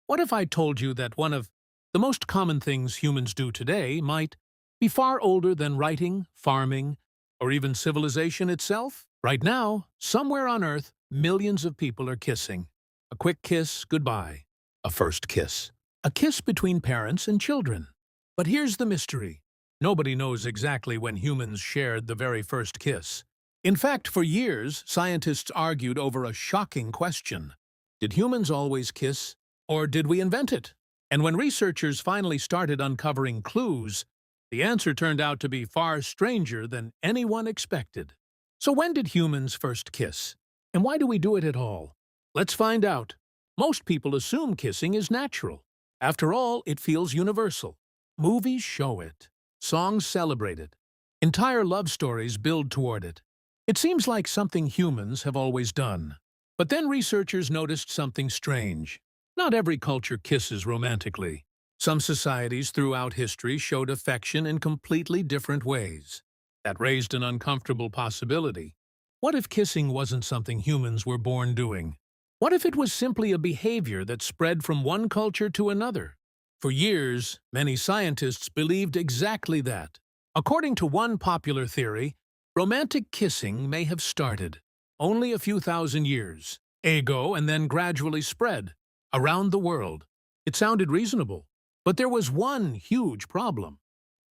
What if I told you that one of the most common things humans do today might be far older than writing, farming, or even civilization itself? Right now, somewhere on Earth, millions of people are kissing. A quick kiss goodbye. A first kiss. A kiss between parents and children. But here's the mystery. Nobody knows exactly when humans shared the very first kiss. In fact, for years, scientists argued over a shocking question. Did humans always kiss, or did we invent it? And when researchers finally started uncovering clues, the answer turned out to be far stranger than anyone expected. So when did humans first kiss? And why do we do it at all? Let's find out. Most people assume kissing is natural. After all, it feels universal. Movies show it. Songs celebrate it. Entire love stories build toward it. It seems like something humans have always done. But then researchers noticed something strange. Not every culture kisses romantically. Some societies throughout history showed affection in completely different ways. That raised an uncomfortable possibility. What if kissing wasn't something humans were born doing? What if it was simply a behavior that spread from one culture to another? For years, many scientists believed exactly that. According to one popular theory, romantic kissing may have started only a few thousand years ago and then gradually spread around the world. It sounded reasonable, but there was one huge problem.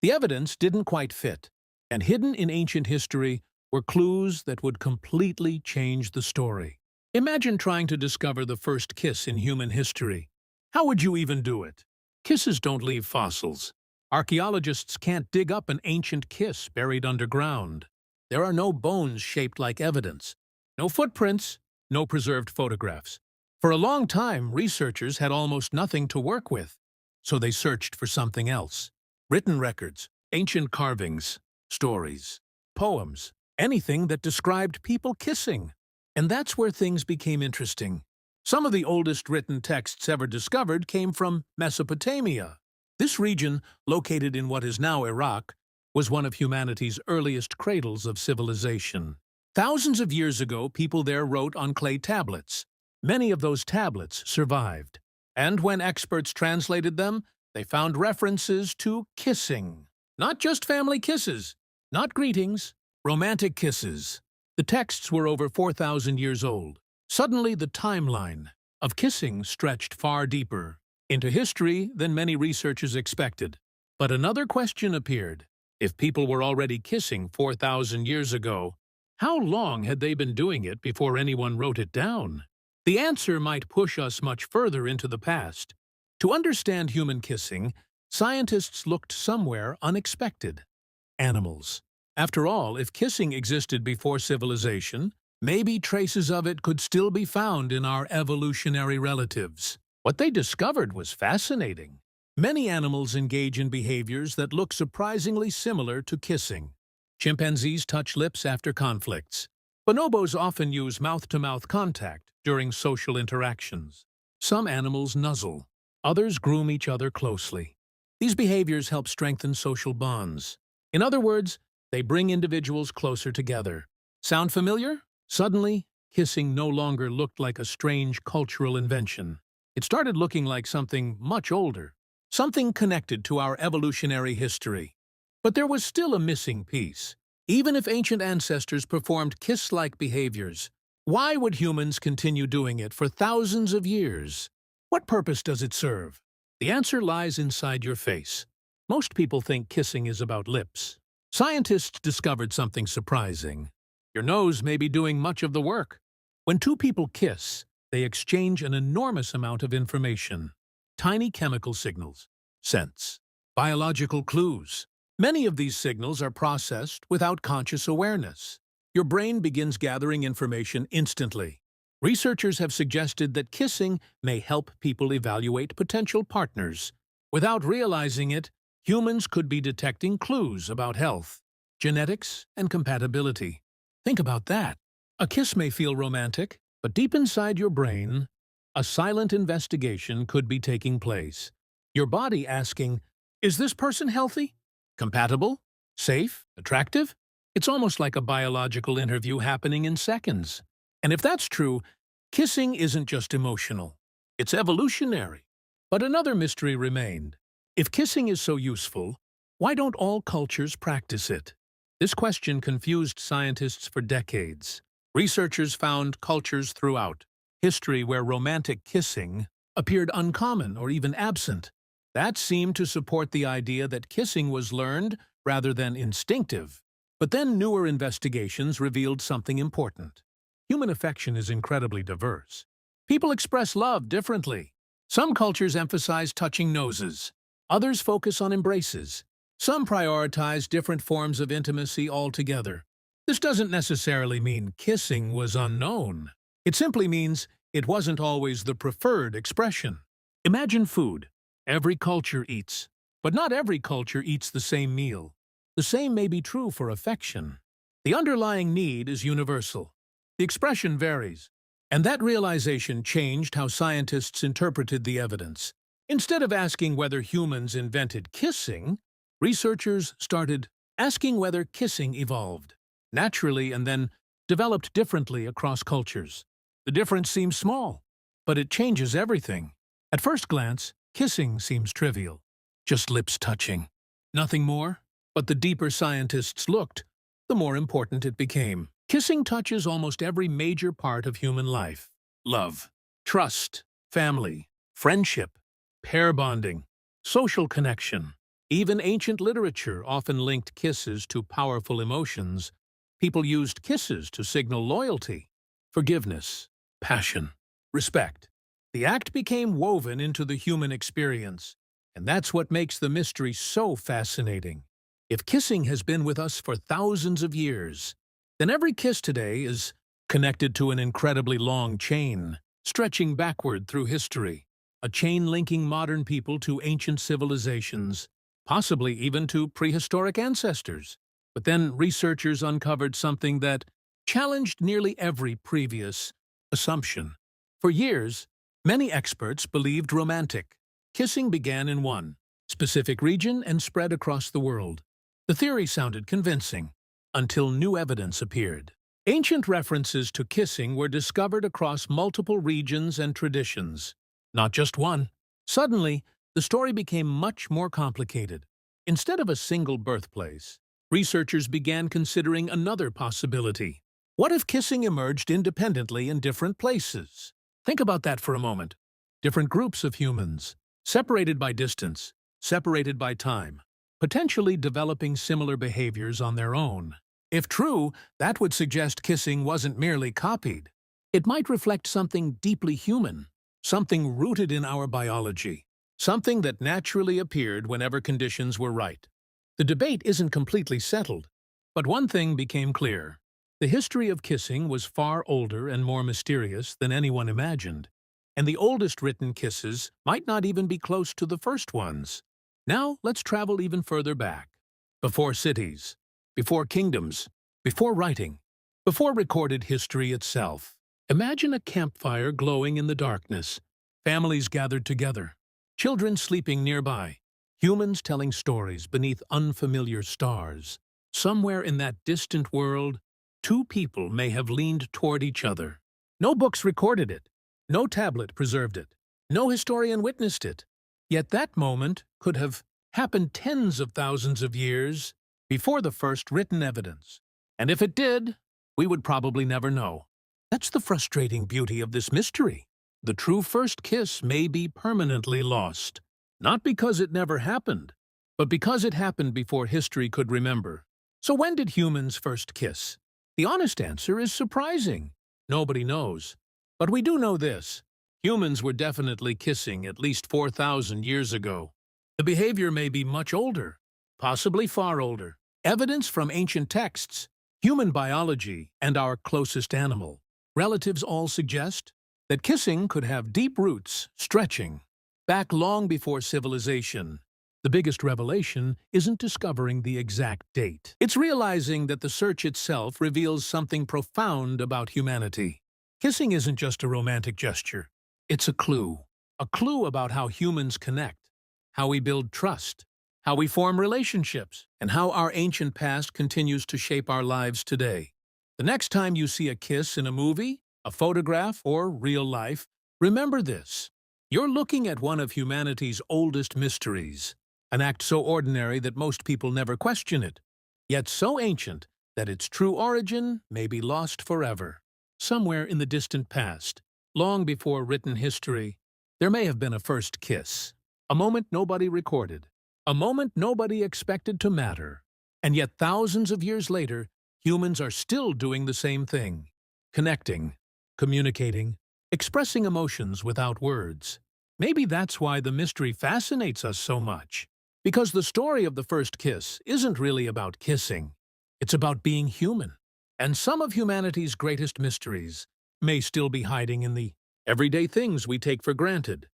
The evidence didn't quite fit, and hidden in ancient history were clues that would completely change the story. Imagine trying to discover the first kiss in human history. How would you even do it? Kisses don't leave fossils. Archaeologists can't dig up an ancient kiss buried underground. There are no bones shaped like evidence, no footprints, no preserved photographs. For a long time, researchers had almost nothing to work with, so they searched for something else. Written records, ancient carvings, stories, poems, anything that described people kissing. And that's where things became interesting. Some of the oldest written texts ever discovered came from Mesopotamia. This region, located in what is now Iraq, was one of humanity's earliest cradles of civilization. Thousands of years ago, people there wrote on clay tablets. Many of those tablets survived. And when experts translated them, they found references to kissing. Not just family kisses, not greetings, romantic kisses. The texts were over 4,000 years old. Suddenly, the timeline of kissing stretched far deeper into history than many researchers expected. But another question appeared. If people were already kissing 4,000 years ago, how long had they been doing it before anyone wrote it down? The answer might push us much further into the past. To understand human kissing, scientists looked somewhere unexpected. Animals. After all, if kissing existed before civilization, maybe traces of it could still be found in our evolutionary relatives. What they discovered was fascinating. Many animals engage in behaviors that look surprisingly similar to kissing. Chimpanzees touch lips after conflicts. Bonobos often use mouth-to-mouth contact during social interactions. Some animals nuzzle. Others groom each other closely. These behaviors help strengthen social bonds. In other words, they bring individuals closer together. Sound familiar? Suddenly, kissing no longer looked like a strange cultural invention. It started looking like something much older, something connected to our evolutionary history. But there was still a missing piece. Even if ancient ancestors performed kiss-like behaviors, why would humans continue doing it for thousands of years? What purpose does it serve? The answer lies inside your face. Most people think kissing is about lips. Scientists discovered something surprising. Your nose may be doing much of the work. When two people kiss, they exchange an enormous amount of information. Tiny chemical signals, scents, biological clues. Many of these signals are processed without conscious awareness. Your brain begins gathering information instantly. Researchers have suggested that kissing may help people evaluate potential partners. Without realizing it, humans could be detecting clues about health, genetics, and compatibility. Think about that. A kiss may feel romantic, but deep inside your brain, a silent investigation could be taking place. Your body asking, is this person healthy? Compatible? Safe? Attractive? It's almost like a biological interview happening in seconds. And if that's true, kissing isn't just emotional. It's evolutionary. But another mystery remained. If kissing is so useful, why don't all cultures practice it? This question confused scientists for decades. Researchers found cultures throughout history where romantic kissing appeared uncommon or even absent. That seemed to support the idea that kissing was learned rather than instinctive. But then newer investigations revealed something important. Human affection is incredibly diverse. People express love differently. Some cultures emphasize touching noses. Others focus on embraces. Some prioritize different forms of intimacy altogether. This doesn't necessarily mean kissing was unknown. It simply means it wasn't always the preferred expression. Imagine food. Every culture eats, but not every culture eats the same meal. The same may be true for affection. The underlying need is universal. The expression varies, and that realization changed how scientists interpreted the evidence. Instead of asking whether humans invented kissing, researchers started asking whether kissing evolved naturally and then developed differently across cultures. The difference seems small, but it changes everything. At first glance, kissing seems trivial, just lips touching. Nothing more, but the deeper scientists looked, the more important it became. Kissing touches almost every major part of human life. Love, trust, family, friendship, pair bonding, social connection. Even ancient literature often linked kisses to powerful emotions. People used kisses to signal loyalty, forgiveness, passion, respect. The act became woven into the human experience, and that's what makes the mystery so fascinating. If kissing has been with us for thousands of years, then every kiss today is connected to an incredibly long chain, stretching backward through history, a chain linking modern people to ancient civilizations, possibly even to prehistoric ancestors. But then researchers uncovered something that challenged nearly every previous assumption. For years, many experts believed romantic kissing began in one specific region and spread across the world. The theory sounded convincing, until new evidence appeared. Ancient references to kissing were discovered across multiple regions and traditions, not just one. Suddenly, the story became much more complicated. Instead of a single birthplace, researchers began considering another possibility. What if kissing emerged independently in different places? Think about that for a moment. Different groups of humans, separated by distance, separated by time, potentially developing similar behaviors on their own. If true, that would suggest kissing wasn't merely copied. It might reflect something deeply human, something rooted in our biology, something that naturally appeared whenever conditions were right. The debate isn't completely settled, but one thing became clear. The history of kissing was far older and more mysterious than anyone imagined, and the oldest written kisses might not even be close to the first ones. Now let's travel even further back. Before cities, before kingdoms, before writing, before recorded history itself. Imagine a campfire glowing in the darkness, families gathered together, children sleeping nearby, humans telling stories beneath unfamiliar stars. Somewhere in that distant world, two people may have leaned toward each other. No books recorded it, no tablet preserved it, no historian witnessed it. Yet that moment could have happened tens of thousands of years before the first written evidence. And if it did, we would probably never know. That's the frustrating beauty of this mystery. The true first kiss may be permanently lost, not because it never happened, but because it happened before history could remember. So when did humans first kiss? The honest answer is surprising. Nobody knows. But we do know this. Humans were definitely kissing at least 4,000 years ago. The behavior may be much older, possibly far older. Evidence from ancient texts, human biology, and our closest animal relatives all suggest that kissing could have deep roots, stretching back long before civilization. The biggest revelation isn't discovering the exact date. It's realizing that the search itself reveals something profound about humanity. Kissing isn't just a romantic gesture. It's a clue about how humans connect, how we build trust, how we form relationships, and how our ancient past continues to shape our lives today. The next time you see a kiss in a movie, a photograph, or real life, remember this. You're looking at one of humanity's oldest mysteries, an act so ordinary that most people never question it, yet so ancient that its true origin may be lost forever. Somewhere in the distant past, long before written history, there may have been a first kiss, a moment nobody recorded, a moment nobody expected to matter. And yet thousands of years later, humans are still doing the same thing, connecting, communicating, expressing emotions without words. Maybe that's why the mystery fascinates us so much. Because the story of the first kiss isn't really about kissing. It's about being human. And some of humanity's greatest mysteries may still be hiding in the everyday things we take for granted.